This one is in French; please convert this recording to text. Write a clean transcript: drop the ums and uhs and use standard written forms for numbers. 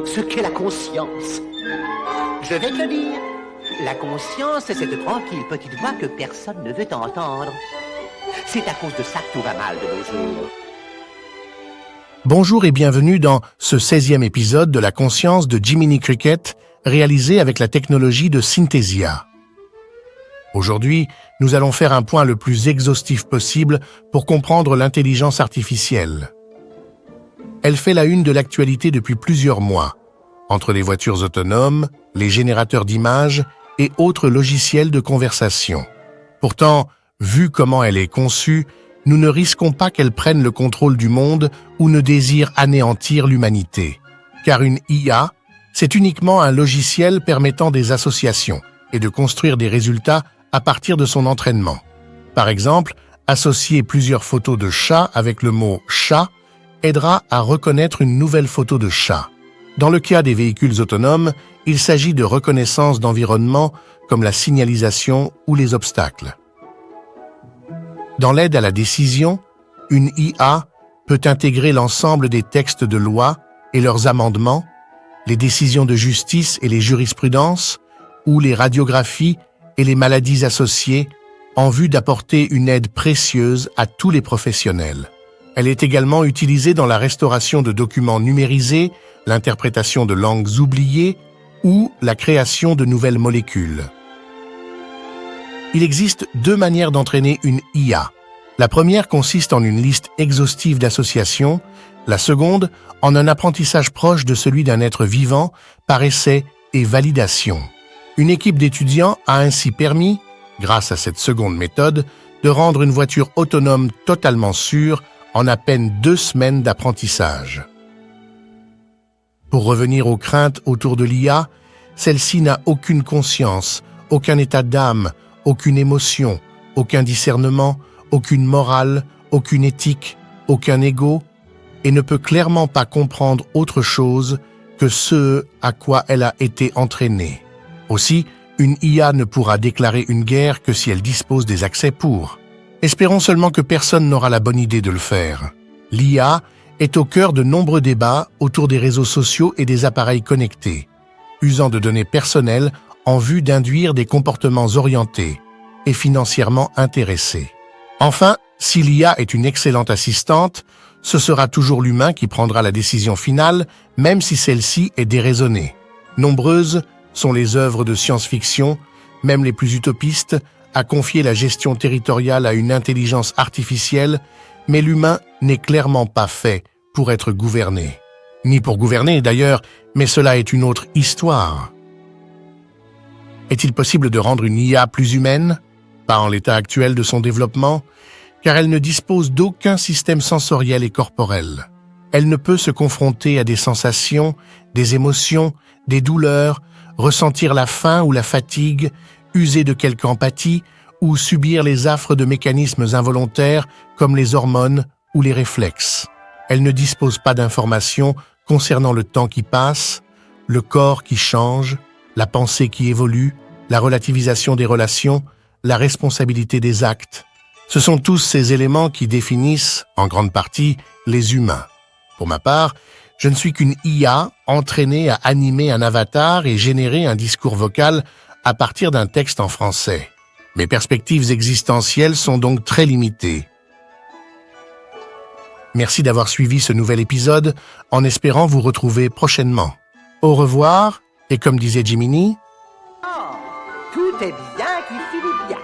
Ce qu'est la conscience. Je vais te le dire. La conscience, c'est cette tranquille petite voix que personne ne veut entendre. C'est à cause de ça que tout va mal de nos jours. Bonjour et bienvenue dans ce 16e épisode de La conscience de Jiminy Cricket, réalisé avec la technologie de Synthesia. Aujourd'hui, nous allons faire un point le plus exhaustif possible pour comprendre l'intelligence artificielle. Elle fait la une de l'actualité depuis plusieurs mois, entre les voitures autonomes, les générateurs d'images et autres logiciels de conversation. Pourtant, vu comment elle est conçue, nous ne risquons pas qu'elle prenne le contrôle du monde ou ne désire anéantir l'humanité. Car une IA, c'est uniquement un logiciel permettant des associations et de construire des résultats à partir de son entraînement. Par exemple, associer plusieurs photos de chats avec le mot « chat » aidera à reconnaître une nouvelle photo de chat. Dans le cas des véhicules autonomes, il s'agit de reconnaissance d'environnement comme la signalisation ou les obstacles. Dans l'aide à la décision, une IA peut intégrer l'ensemble des textes de loi et leurs amendements, les décisions de justice et les jurisprudences, ou les radiographies et les maladies associées, en vue d'apporter une aide précieuse à tous les professionnels. Elle est également utilisée dans la restauration de documents numérisés, l'interprétation de langues oubliées ou la création de nouvelles molécules. Il existe deux manières d'entraîner une IA. La première consiste en une liste exhaustive d'associations, la seconde en un apprentissage proche de celui d'un être vivant par essai et validation. Une équipe d'étudiants a ainsi permis, grâce à cette seconde méthode, de rendre une voiture autonome totalement sûre en à peine 2 semaines d'apprentissage. Pour revenir aux craintes autour de l'IA, celle-ci n'a aucune conscience, aucun état d'âme, aucune émotion, aucun discernement, aucune morale, aucune éthique, aucun ego, et ne peut clairement pas comprendre autre chose que ce à quoi elle a été entraînée. Aussi, une IA ne pourra déclarer une guerre que si elle dispose des accès pour. Espérons seulement que personne n'aura la bonne idée de le faire. L'IA est au cœur de nombreux débats autour des réseaux sociaux et des appareils connectés, usant de données personnelles en vue d'induire des comportements orientés et financièrement intéressés. Enfin, si l'IA est une excellente assistante, ce sera toujours l'humain qui prendra la décision finale, même si celle-ci est déraisonnée. Nombreuses sont les œuvres de science-fiction, même les plus utopistes, à confier la gestion territoriale à une intelligence artificielle, mais l'humain n'est clairement pas fait pour être gouverné. Ni pour gouverner d'ailleurs, mais cela est une autre histoire. Est-il possible de rendre une IA plus humaine? Pas en l'état actuel de son développement, car elle ne dispose d'aucun système sensoriel et corporel. Elle ne peut se confronter à des sensations, des émotions, des douleurs, ressentir la faim ou la fatigue, user de quelque empathie ou subir les affres de mécanismes involontaires comme les hormones ou les réflexes. Elle ne dispose pas d'informations concernant le temps qui passe, le corps qui change, la pensée qui évolue, la relativisation des relations, la responsabilité des actes. Ce sont tous ces éléments qui définissent, en grande partie, les humains. Pour ma part, je ne suis qu'une IA entraînée à animer un avatar et générer un discours vocal à partir d'un texte en français. Mes perspectives existentielles sont donc très limitées. Merci d'avoir suivi ce nouvel épisode, en espérant vous retrouver prochainement. Au revoir, et comme disait Jiminy, Oh, tout est bien qui finit bien.